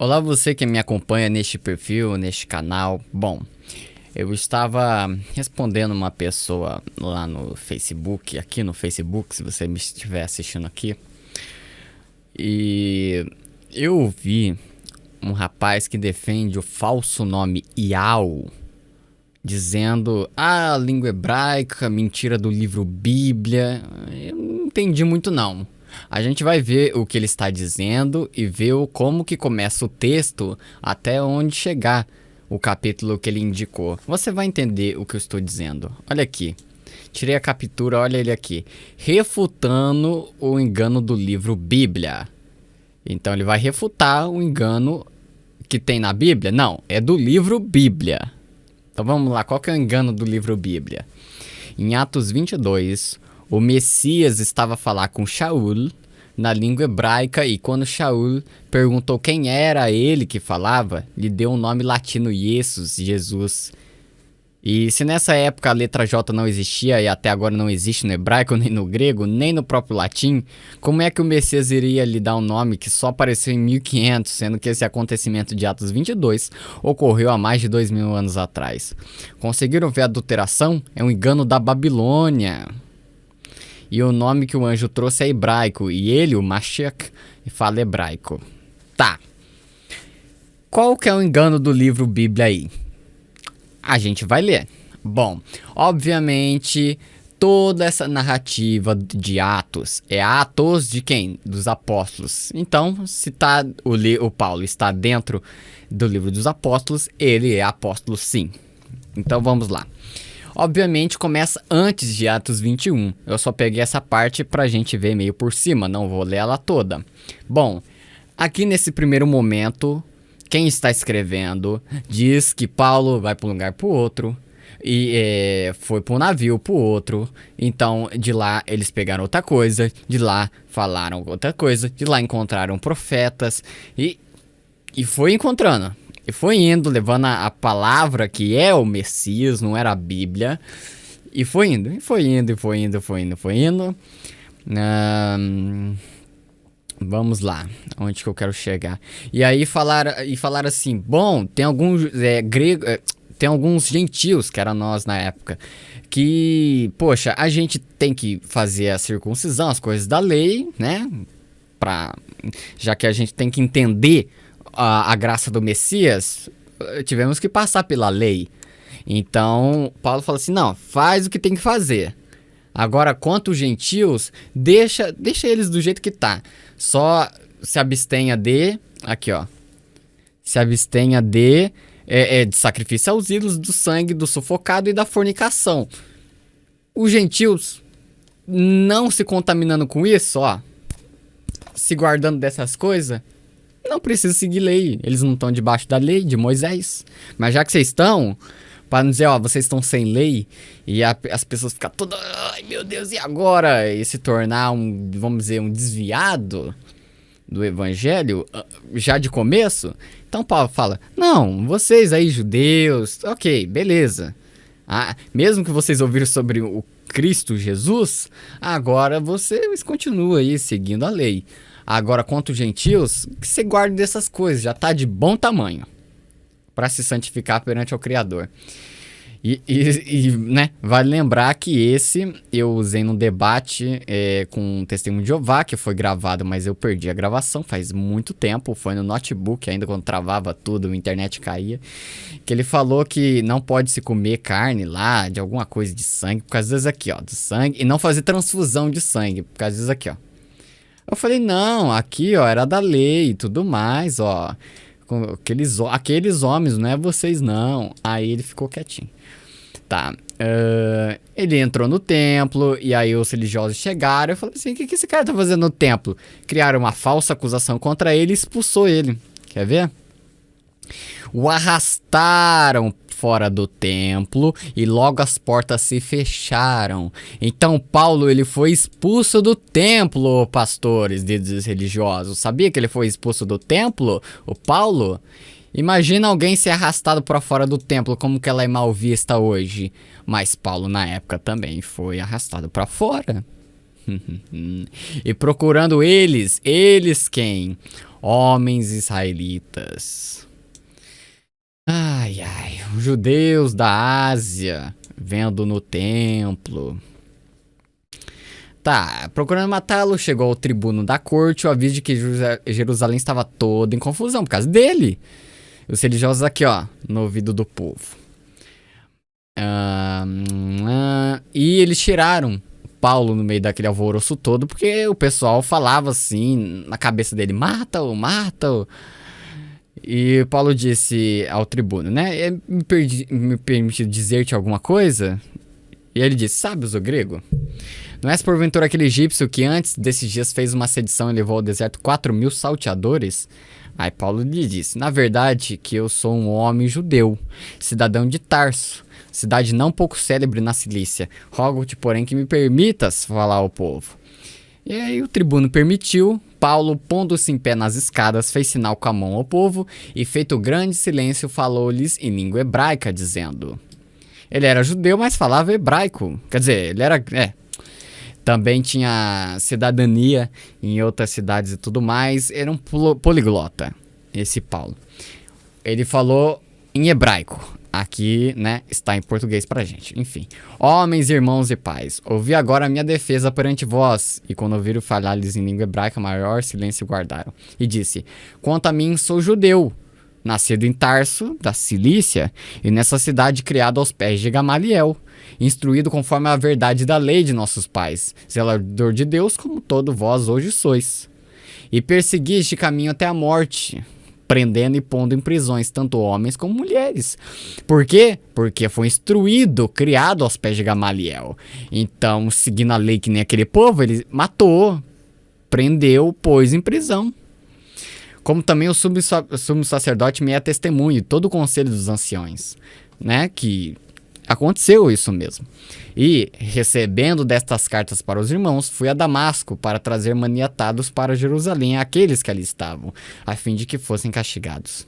Olá, você que me acompanha neste perfil, neste canal. Bom, eu estava respondendo uma pessoa lá no Facebook, aqui no Facebook, se você me estiver assistindo aqui, e eu vi um rapaz que defende o falso nome Iau, dizendo a língua hebraica, mentira do livro Bíblia. Eu não entendi muito não. A gente vai ver o que ele está dizendo e ver como que começa o texto até onde chegar o capítulo que ele indicou. Você vai entender o que eu estou dizendo. Olha aqui. Tirei a captura, olha ele aqui. Refutando o engano do livro Bíblia. Então ele vai refutar o engano que tem na Bíblia? Não, é do livro Bíblia. Então vamos lá, qual que é o engano do livro Bíblia? Em Atos 22, o Messias estava a falar com Shaul na língua hebraica e quando Shaul perguntou quem era ele que falava, lhe deu um nome latino, Jesus. E se nessa época a letra J não existia e até agora não existe no hebraico, nem no grego, nem no próprio latim, como é que o Messias iria lhe dar um nome que só apareceu em 1500, sendo que esse acontecimento de Atos 22 ocorreu há mais de 2000 anos atrás? Conseguiram ver a adulteração? É um engano da Babilônia. E o nome que o anjo trouxe é hebraico, e ele, o Mashiach, fala hebraico. Tá. Qual que é o engano do livro Bíblia aí? A gente vai ler. Bom, obviamente, toda essa narrativa de Atos é Atos de quem? Dos apóstolos. Então, se tá, o Paulo está dentro do livro dos apóstolos, ele é apóstolo sim. Então, vamos lá. Obviamente, começa antes de Atos 21. Eu só peguei essa parte pra gente ver meio por cima, não vou ler ela toda. Bom, aqui nesse primeiro momento, quem está escrevendo diz que Paulo vai para um lugar para o outro e foi para um navio para o outro. Então, de lá eles pegaram outra coisa, de lá falaram outra coisa, de lá encontraram profetas e foi encontrando. E foi indo, levando a palavra que é o Messias, não era a Bíblia. E foi indo, e foi indo, e foi indo, foi indo. Vamos lá, onde que eu quero chegar? E aí falaram assim, bom, tem alguns tem alguns gentios, que era nós na época, que, poxa, a gente tem que fazer a circuncisão, as coisas da lei, né? Já que a gente tem que entender a graça do Messias, tivemos que passar pela lei. Então, Paulo fala assim, não, faz o que tem que fazer. Agora, quanto os gentios, deixa eles do jeito que tá. Só se abstenha de... Aqui, ó. Se abstenha de sacrifício aos ídolos, do sangue, do sufocado e da fornicação. Os gentios, não se contaminando com isso, ó. Se guardando dessas coisas, não precisa seguir lei. Eles não estão debaixo da lei de Moisés. Mas já que vocês estão... Para não dizer, ó, vocês estão sem lei e as pessoas ficam todas, ai meu Deus, e agora? E se tornar vamos dizer, um desviado do evangelho já de começo? Então Paulo fala, não, vocês aí judeus, ok, beleza. Mesmo que vocês ouviram sobre o Cristo Jesus, agora vocês continuam aí seguindo a lei. Agora, quanto os gentios, que você guarde dessas coisas, já tá de bom tamanho para se santificar perante o Criador. Né, vale lembrar que esse eu usei num debate com um testemunho de Jeová, que foi gravado, mas eu perdi a gravação faz muito tempo, foi no notebook, ainda quando travava tudo, a internet caía, que ele falou que não pode se comer carne lá, de alguma coisa de sangue, por causa vezes aqui, ó, do sangue, e não fazer transfusão de sangue, por causa vezes aqui, ó. Eu falei, não, aqui, ó, era da lei e tudo mais, ó. Aqueles homens, não é vocês não. Aí ele ficou quietinho. Tá. Ele entrou no templo e aí os religiosos chegaram. Eu falei assim, o que esse cara tá fazendo no templo? Criaram uma falsa acusação contra ele e expulsou ele. Quer ver? O arrastaram fora do templo e logo as portas se fecharam. Então Paulo, ele foi expulso do templo, pastores, dizem religiosos. Sabia que ele foi expulso do templo, o Paulo? Imagina alguém ser arrastado para fora do templo, como que ela é mal vista hoje. Mas Paulo na época também foi arrastado para fora. E procurando eles quem? homens israelitas. Ai, ai, os judeus da Ásia, vendo no templo. Tá, procurando matá-lo, chegou ao tribuno da corte o aviso de que Jerusalém estava toda em confusão por causa dele. Os religiosos aqui, ó, no ouvido do povo. E eles tiraram Paulo no meio daquele alvoroço todo, porque o pessoal falava assim na cabeça dele: mata-o, mata-o. E Paulo disse ao tribuno, né? Me permite dizer-te alguma coisa? E ele disse: sabes o grego? Não és porventura aquele egípcio que antes desses dias fez uma sedição e levou ao deserto 4.000 salteadores? Aí Paulo lhe disse: na verdade que eu sou um homem judeu, cidadão de Tarso, cidade não pouco célebre na Cilícia. Rogo-te, porém, que me permitas falar ao povo. E aí o tribuno permitiu. Paulo, pondo-se em pé nas escadas, fez sinal com a mão ao povo e, feito grande silêncio, falou-lhes em língua hebraica, dizendo... Ele era judeu, mas falava hebraico. Quer dizer, ele era... Também tinha cidadania em outras cidades e tudo mais. Era um poliglota, esse Paulo. Ele falou em hebraico. Aqui, né, está em português pra gente. Enfim. Homens, irmãos e pais, ouvi agora a minha defesa perante vós. E quando ouviram falar-lhes em língua hebraica, maior silêncio guardaram. E disse: quanto a mim, sou judeu, nascido em Tarso, da Cilícia, e nessa cidade criado aos pés de Gamaliel, instruído conforme a verdade da lei de nossos pais, zelador de Deus, como todo vós hoje sois. E persegui este caminho até a morte, prendendo e pondo em prisões tanto homens como mulheres. Por quê? Porque foi instruído, criado aos pés de Gamaliel. Então, seguindo a lei que nem aquele povo, ele matou, prendeu, pôs em prisão. Como também o sumo sacerdote me é testemunho, todo o conselho dos anciões, né, que aconteceu isso mesmo. E, recebendo destas cartas para os irmãos, fui a Damasco para trazer maniatados para Jerusalém aqueles que ali estavam, a fim de que fossem castigados.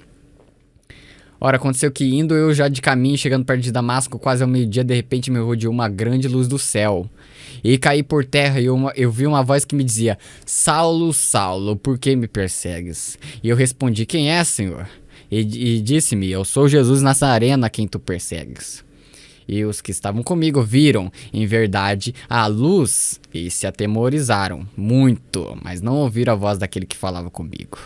Ora, aconteceu que indo eu já de caminho, chegando perto de Damasco, quase ao meio-dia, de repente me rodeou uma grande luz do céu. E caí por terra e eu vi uma voz que me dizia: Saulo, Saulo, por que me persegues? E eu respondi: quem é, Senhor? E disse-me: eu sou Jesus Nazareno a quem tu persegues. E os que estavam comigo viram, em verdade, a luz e se atemorizaram muito, mas não ouviram a voz daquele que falava comigo.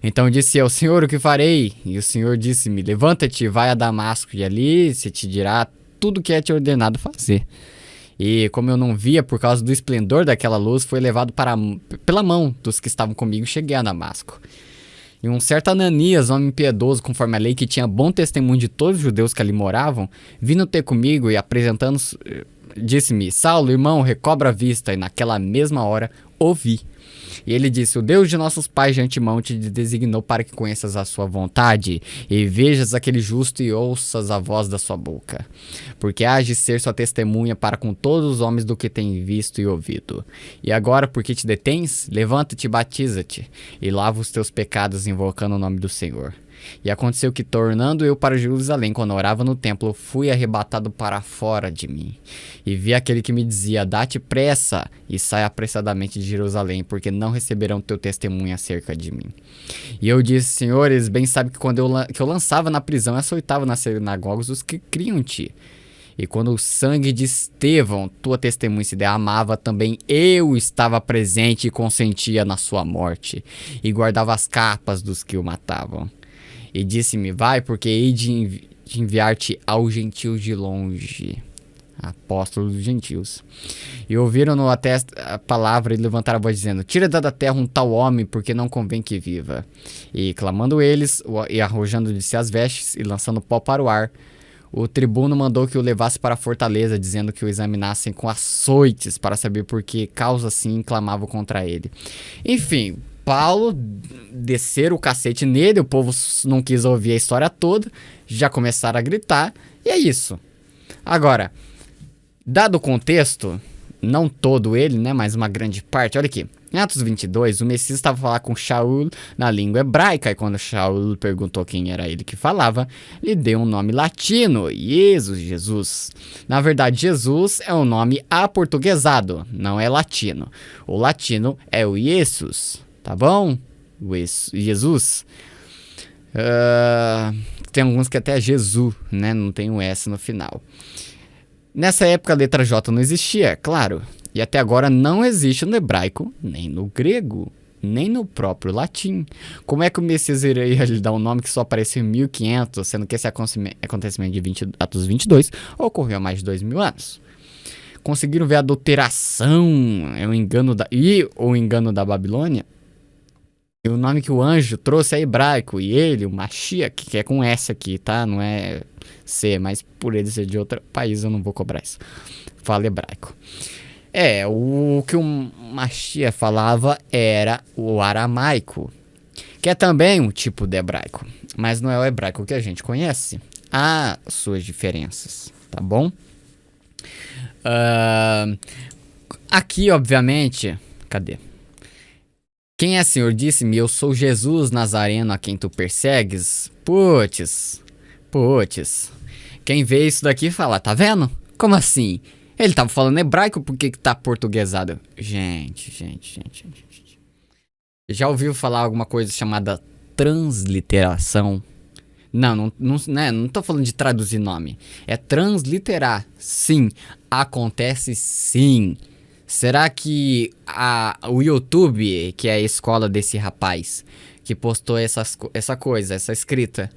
Então disse eu: Senhor, o que farei? E o Senhor disse-me: levanta-te, vai a Damasco, e ali se te dirá tudo o que é te ordenado fazer. E como eu não via por causa do esplendor daquela luz, fui levado pela mão dos que estavam comigo e cheguei a Damasco. E um certo Ananias, homem piedoso conforme a lei, que tinha bom testemunho de todos os judeus que ali moravam, vindo ter comigo e apresentando, disse-me: Saulo, irmão, recobra a vista. E naquela mesma hora ouvi. E ele disse: o Deus de nossos pais de antemão te designou para que conheças a sua vontade e vejas aquele justo e ouças a voz da sua boca. Porque hás de ser sua testemunha para com todos os homens do que tem visto e ouvido. E agora, por que te detens? Levanta-te e batiza-te, e lava os teus pecados invocando o nome do Senhor. E aconteceu que, tornando eu para Jerusalém, quando orava no templo, fui arrebatado para fora de mim. E vi aquele que me dizia: dá-te pressa e sai apressadamente de Jerusalém, porque não receberão teu testemunho acerca de mim. E eu disse: senhores, bem sabe que quando eu lançava na prisão, açoitava nas sinagogas os que criam em ti. E quando o sangue de Estevão, tua testemunha, se derramava, também eu estava presente e consentia na sua morte, e guardava as capas dos que o matavam. E disse-me: vai, porque hei de enviar-te aos gentios de longe. Apóstolo dos gentios. E ouviram-no até a palavra e levantaram a voz dizendo: tira da terra um tal homem, porque não convém que viva. E clamando eles, e arrojando de si as vestes, e lançando pó para o ar, o tribuno mandou que o levasse para a fortaleza, dizendo que o examinassem com açoites, para saber por que causa assim clamavam contra ele. Enfim, Paulo desceram o cacete nele, o povo não quis ouvir a história toda, já começaram a gritar, e é isso. Agora, dado o contexto, não todo ele, né, mas uma grande parte, olha aqui. Em Atos 22, o Messias estava falando com Shaul na língua hebraica, e quando Shaul perguntou quem era ele que falava, lhe deu um nome latino: Jesus. Na verdade, Jesus é um nome aportuguesado, não é latino. O latino é o Jesus. Tá bom? Jesus. Tem alguns que até é Jesus, né? Não tem um S no final. Nessa época a letra J não existia, claro. E até agora não existe no hebraico, nem no grego, nem no próprio latim. Como é que o Messias iria lhe dar um nome que só apareceu em 1500, sendo que esse acontecimento de Atos 22 ocorreu há mais de 2000 anos? Conseguiram ver a adulteração o engano da Babilônia? E o nome que o anjo trouxe é hebraico, e ele, o Mashiach, que é com S aqui, tá? Não é C, mas por ele ser de outro país eu não vou cobrar isso. Fala hebraico. O que o Mashiach falava era o aramaico, que é também um tipo de hebraico, mas não é o hebraico que a gente conhece. Há suas diferenças, tá bom? Aqui, obviamente, cadê? Quem é Senhor disse-me, eu sou Jesus Nazareno a quem tu persegues? Putz. Quem vê isso daqui fala, tá vendo? Como assim? Ele tava falando hebraico, por que tá portuguesado? Gente. Já ouviu falar alguma coisa chamada transliteração? Não tô falando de traduzir nome. É transliterar. Sim, acontece sim. Será que o YouTube, que é a escola desse rapaz, que postou essa escrita,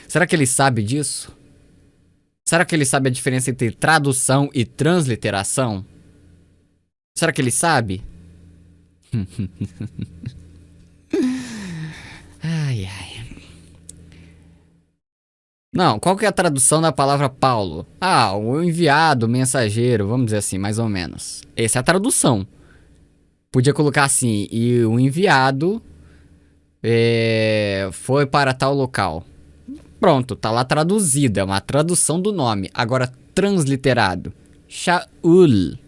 será que ele sabe disso? Será que ele sabe a diferença entre tradução e transliteração? Será que ele sabe? Ai. Não, qual que é a tradução da palavra Paulo? O enviado, o mensageiro, vamos dizer assim, mais ou menos. Essa é a tradução. Podia colocar assim, e o enviado foi para tal local. Pronto, tá lá traduzido, é uma tradução do nome. Agora, transliterado. Shaul.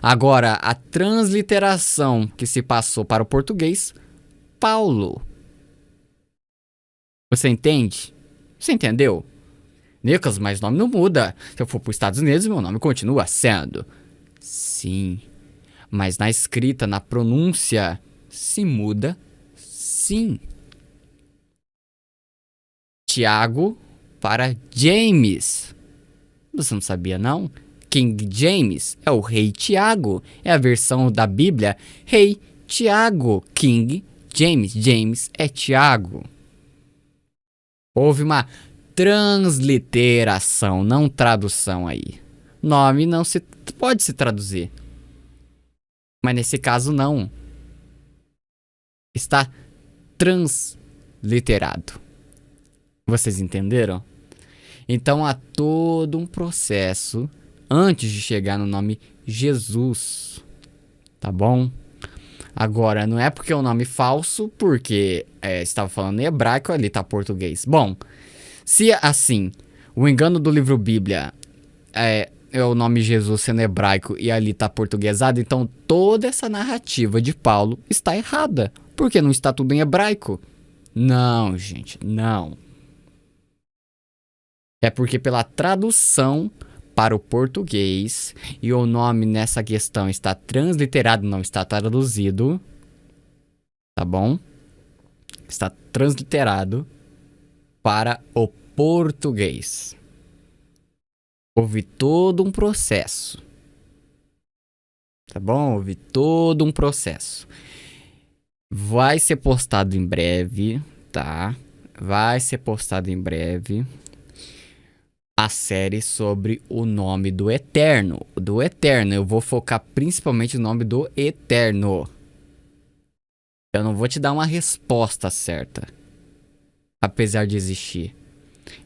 Agora, a transliteração que se passou para o português, Paulo. Você entende? Você entendeu? Nicolas, mas o nome não muda. Se eu for para os Estados Unidos, meu nome continua sendo. Sim. Mas na escrita, na pronúncia, se muda, sim. Tiago para James. Você não sabia, não? King James é o rei Tiago. É a versão da Bíblia Rei Tiago. King James. James é Tiago. Houve uma transliteração, não tradução aí. Nome não se pode se traduzir. Mas nesse caso não. Está transliterado. Vocês entenderam? Então há todo um processo antes de chegar no nome Jesus. Tá bom? Agora, não é porque é um nome falso, porque estava falando em hebraico, ali tá português. Bom, se assim, o engano do livro Bíblia é o nome Jesus sendo hebraico e ali tá portuguesado, então toda essa narrativa de Paulo está errada, porque não está tudo em hebraico. Não, gente, não. É porque pela tradução para o português e o nome nessa questão está transliterado, não está traduzido, tá bom? Está transliterado para o português. Houve todo um processo, tá bom? Houve todo um processo. Vai ser postado em breve, tá? Vai ser postado em breve a série sobre o nome do Eterno. Do Eterno, eu vou focar principalmente no nome do Eterno. Eu não vou te dar uma resposta certa, apesar de existir.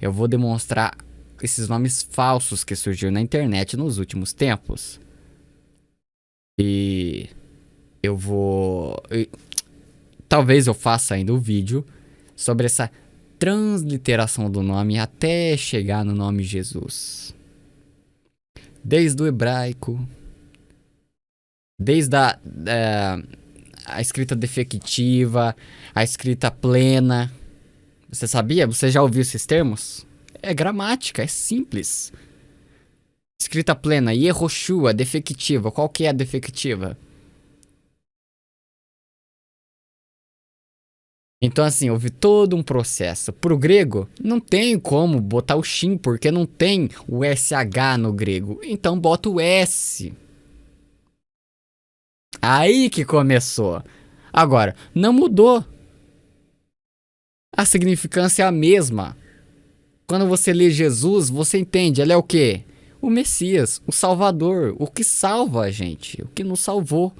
Eu vou demonstrar esses nomes falsos que surgiram na internet nos últimos tempos. E eu vou... talvez eu faça ainda um vídeo sobre essa transliteração do nome até chegar no nome Jesus. Desde o hebraico, desde a escrita defectiva, a escrita plena. Você sabia? Você já ouviu esses termos? É gramática, é simples. Escrita plena, Yehoshua, defectiva. Qual que é a defectiva? Então, assim, houve todo um processo. Pro grego, não tem como botar o shin, porque não tem o SH no grego. Então, bota o S. Aí que começou. Agora, não mudou. A significância é a mesma. Quando você lê Jesus, você entende. Ele é o quê? O Messias, o Salvador, o que salva a gente, o que nos salvou.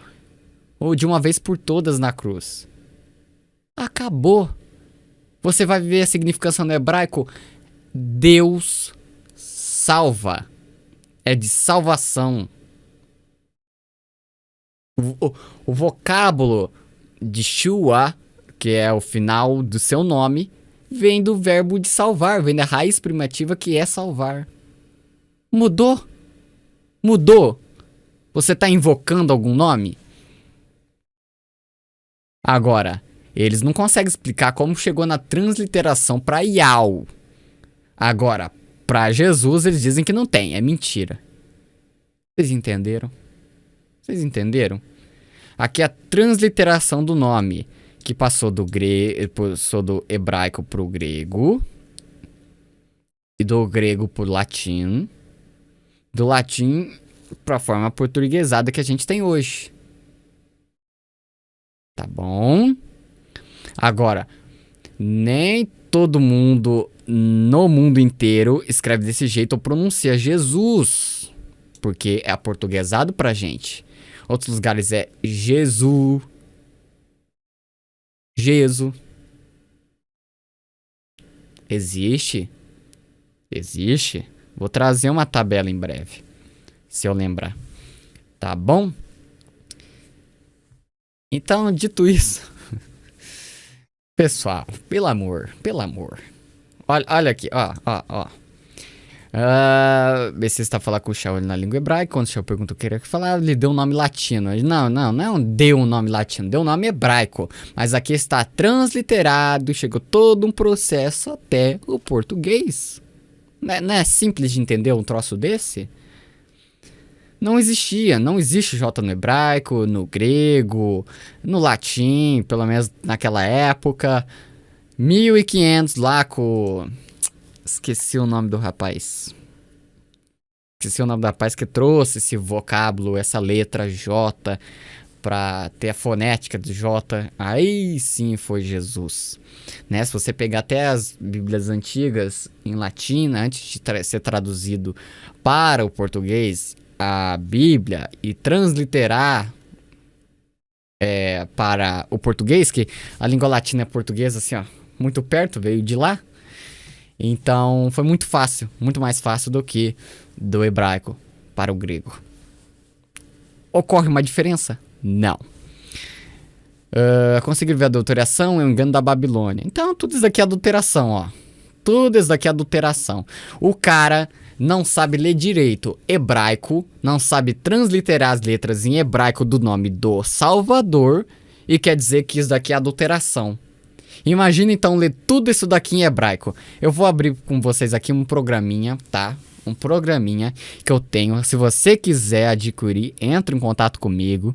Ou de uma vez por todas na cruz. Acabou. Você vai ver a significação no hebraico. Deus salva. É de salvação. O vocábulo de Shua, que é o final do seu nome, vem do verbo de salvar, vem da raiz primitiva que é salvar. Mudou? Mudou. Você está invocando algum nome? Agora, eles não conseguem explicar como chegou na transliteração para Yahweh. Agora, para Jesus, eles dizem que não tem, é mentira. Vocês entenderam? Vocês entenderam? Aqui é a transliteração do nome, que passou do hebraico para o grego, e do grego para o latim, do latim para a forma portuguesada que a gente tem hoje. Tá bom? Agora, nem todo mundo no mundo inteiro escreve desse jeito ou pronuncia Jesus, porque é aportuguesado pra gente. Outros lugares é Jesus. Jesus. Existe? Existe? Vou trazer uma tabela em breve, se eu lembrar. Tá bom? Então, dito isso, pessoal, pelo amor, pelo amor. Olha aqui, ó. Você está falando com o Shaul na língua hebraica. Quando o Shaul perguntou o que queria falar, ele deu um nome latino. Não é deu um nome latino, deu um nome hebraico. Mas aqui está transliterado, chegou todo um processo até o português. Não é simples de entender um troço desse? Não existe J no hebraico, no grego, no latim, pelo menos naquela época. 1500 lá com... Esqueci o nome do rapaz. Esqueci o nome do rapaz que trouxe esse vocábulo, essa letra J, pra ter a fonética do J. Aí sim foi Jesus. Né? Se você pegar até as Bíblias antigas em latim, antes de ser traduzido para o português, a Bíblia, e transliterar para o português, que a língua latina é portuguesa, assim, ó, muito perto, veio de lá. Então foi muito fácil, muito mais fácil do que do hebraico para o grego. Ocorre uma diferença? Não. Conseguir ver a adulteração é um engano da Babilônia. Então tudo isso daqui é adulteração, ó. Tudo isso daqui é adulteração. O cara não sabe ler direito hebraico, não sabe transliterar as letras em hebraico do nome do Salvador e quer dizer que isso daqui é adulteração. Imagina então ler tudo isso daqui em hebraico. Eu vou abrir com vocês aqui um programinha, tá? Um programinha que eu tenho. Se você quiser adquirir, entre em contato comigo,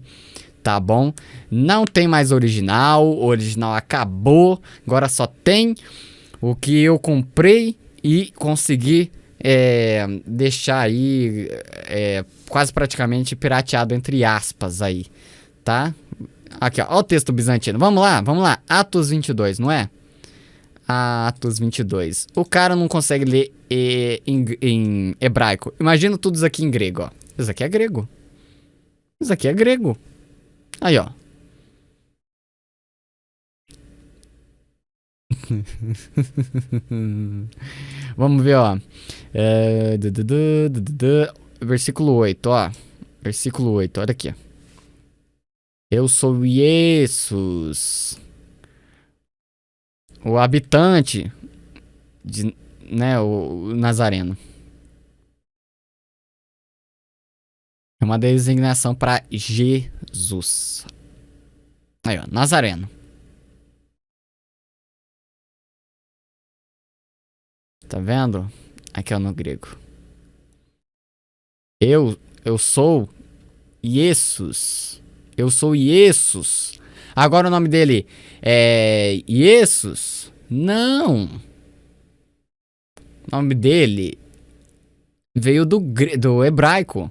tá bom? Não tem mais original, o original acabou. Agora só tem o que eu comprei e consegui deixar aí quase praticamente pirateado, entre aspas aí, tá? Aqui, ó o texto bizantino. Vamos lá. Atos 22, não é? Atos 22. O cara não consegue ler em hebraico. Imagina tudo isso aqui em grego, ó. Isso aqui é grego. Isso aqui é grego. Aí, ó. Vamos ver, ó. Versículo 8, ó. Versículo 8, olha aqui. Eu sou Jesus, o habitante, o Nazareno. É uma designação para Jesus. Aí, ó, Nazareno. Tá vendo? Aqui, ó, no grego. Eu sou Jesus. Eu sou Jesus, Agora o nome dele é Jesus? Não. O nome dele veio do hebraico.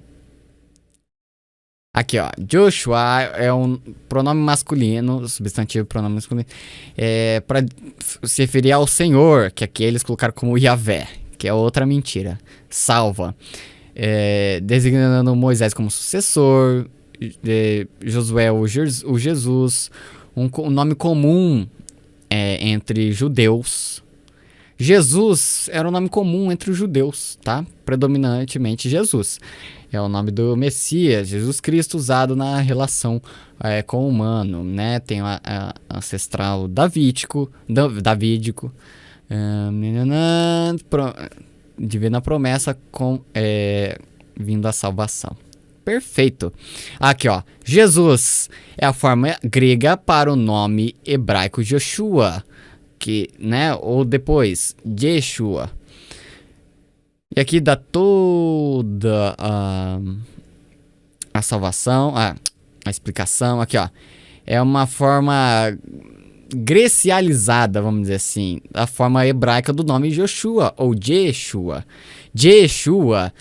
Aqui, ó. Joshua é um pronome masculino, substantivo pronome masculino, para se referir ao Senhor, que aqui eles colocaram como Yahvé, que é outra mentira. Salva. Designando Moisés como sucessor, Josué o Jesus, um nome comum entre judeus. Jesus era um nome comum entre os judeus, tá? Predominantemente Jesus. É o nome do Messias, Jesus Cristo, usado na relação com o humano, né? Tem o ancestral davídico, divina promessa vindo a salvação. Perfeito. Aqui, ó. Jesus é a forma grega para o nome hebraico Joshua, que, né? Ou depois, Yeshua. E aqui dá toda a salvação, a explicação. Aqui, ó. É uma forma grecializada, vamos dizer assim, a forma hebraica do nome Joshua, ou Jeshua. Jeshua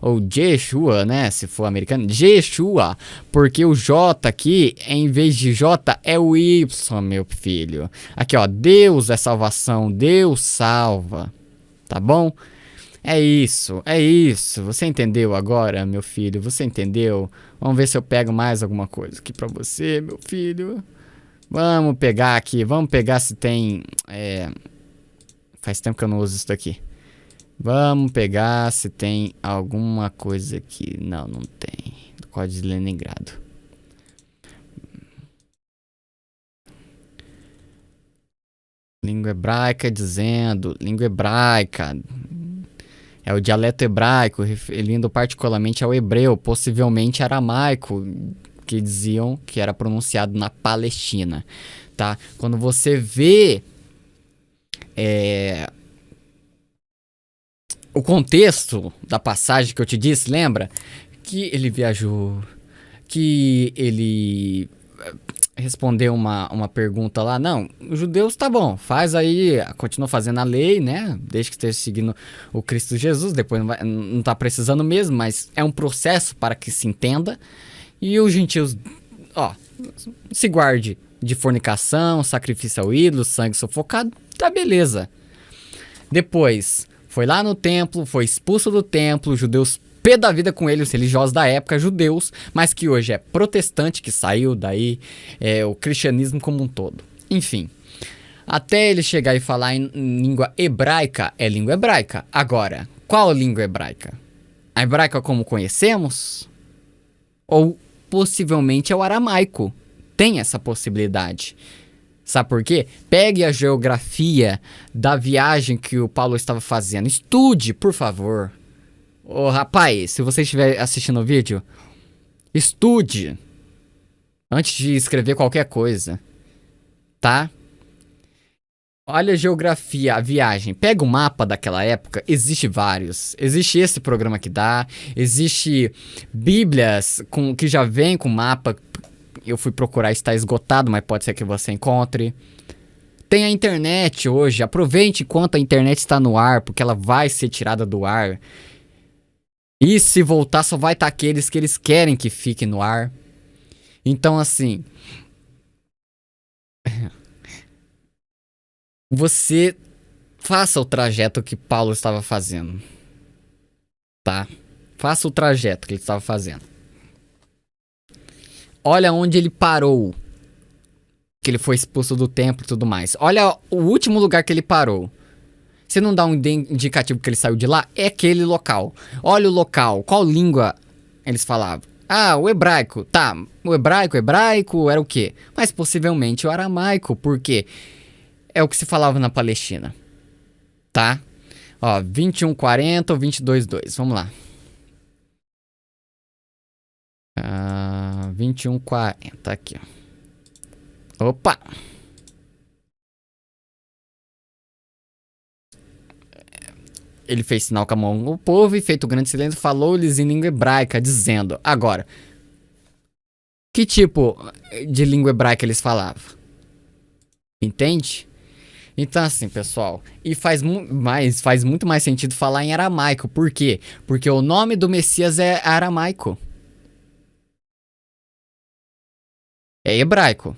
ou Jeshua, né, se for americano, Jeshua, porque o J aqui, em vez de J, é o Y, meu filho. Aqui, ó, Deus é salvação, Deus salva, tá bom? É isso, você entendeu agora, meu filho, você entendeu? Vamos ver se eu pego mais alguma coisa aqui pra você, meu filho. Vamos pegar aqui, se tem... faz tempo que eu não uso isso daqui. Vamos pegar se tem alguma coisa aqui. Não, não tem. Código de Leningrado. Língua hebraica dizendo... Língua hebraica... É o dialeto hebraico, referindo particularmente ao hebreu, possivelmente aramaico, que diziam que era pronunciado na Palestina, tá? Quando você vê o contexto da passagem que eu te disse, lembra? Que ele viajou, que ele respondeu uma pergunta lá. Não, os judeus tá bom, faz aí, continua fazendo a lei, né? Desde que esteja seguindo o Cristo Jesus, depois não tá precisando mesmo, mas é um processo para que se entenda. E os gentios, ó, se guarde de fornicação, sacrifício ao ídolo, sangue sufocado, tá beleza. Depois, foi lá no templo, foi expulso do templo, os judeus pé da vida com ele, os religiosos da época, judeus, mas que hoje é protestante, que saiu daí, o cristianismo como um todo. Enfim, até ele chegar e falar em língua hebraica, é língua hebraica. Agora, qual língua hebraica? A hebraica como conhecemos? Ou possivelmente é o aramaico? Tem essa possibilidade. Sabe por quê? Pegue a geografia da viagem que o Paulo estava fazendo. Estude, por favor. Ô, rapaz, se você estiver assistindo o vídeo, estude antes de escrever qualquer coisa, tá? Olha a geografia, a viagem. Pega o mapa daquela época, existe vários. Existe esse programa que dá, existe bíblias que já vem com mapa. Eu fui procurar, está esgotado, mas pode ser que você encontre. Tem a internet hoje, aproveite enquanto a internet está no ar, porque ela vai ser tirada do ar. E se voltar, só vai estar aqueles que eles querem que fique no ar. Então, assim... Você faça o trajeto que Paulo estava fazendo. Tá? Faça o trajeto que ele estava fazendo. Olha onde ele parou. Que ele foi expulso do templo e tudo mais. Olha o último lugar que ele parou. Se não dá um indicativo que ele saiu de lá, é aquele local. Olha o local. Qual língua eles falavam? Ah, o hebraico. Tá, o hebraico era o quê? Mas possivelmente o aramaico, porque é o que se falava na Palestina. Tá? Ó, 21:40 ou 22:2. Vamos lá. 21:40 aqui, ó. Opa! Ele fez sinal com a mão ao povo e, feito grande silêncio, falou-lhes em língua hebraica, dizendo... Agora, Que tipo de língua hebraica eles falavam? Entende? Então assim, pessoal, e faz muito mais sentido falar em aramaico. Por quê? Porque o nome do Messias é aramaico. É hebraico,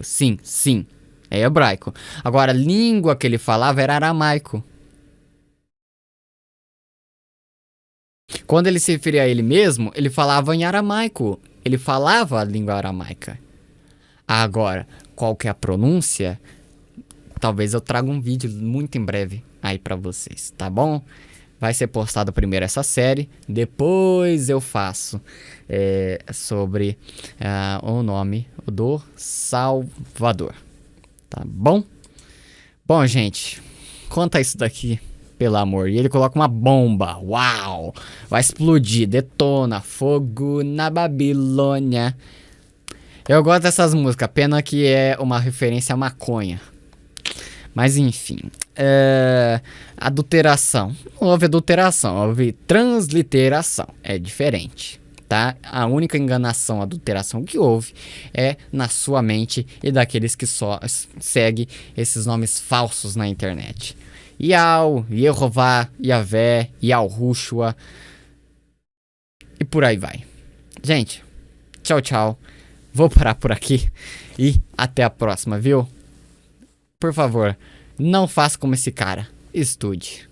sim, sim, é hebraico. Agora, a língua que ele falava era aramaico. Quando ele se referia a ele mesmo, ele falava em aramaico. Ele falava a língua aramaica. Agora, qual que é a pronúncia? Talvez eu traga um vídeo muito em breve aí pra vocês, tá bom? Vai ser postado primeiro essa série, depois eu faço sobre o nome do Salvador, tá bom? Bom, gente, conta isso daqui, pelo amor. E ele coloca uma bomba, uau! Vai explodir, detona, fogo na Babilônia. Eu gosto dessas músicas, pena que é uma referência à maconha. Mas enfim, adulteração. Não houve adulteração, houve transliteração. É diferente, tá? A única enganação, adulteração que houve é na sua mente e daqueles que só seguem esses nomes falsos na internet. Yau, Yehová, Yavé, Yahushua e por aí vai. Gente, tchau, tchau. Vou parar por aqui e até a próxima, viu? Por favor, não faça como esse cara. Estude.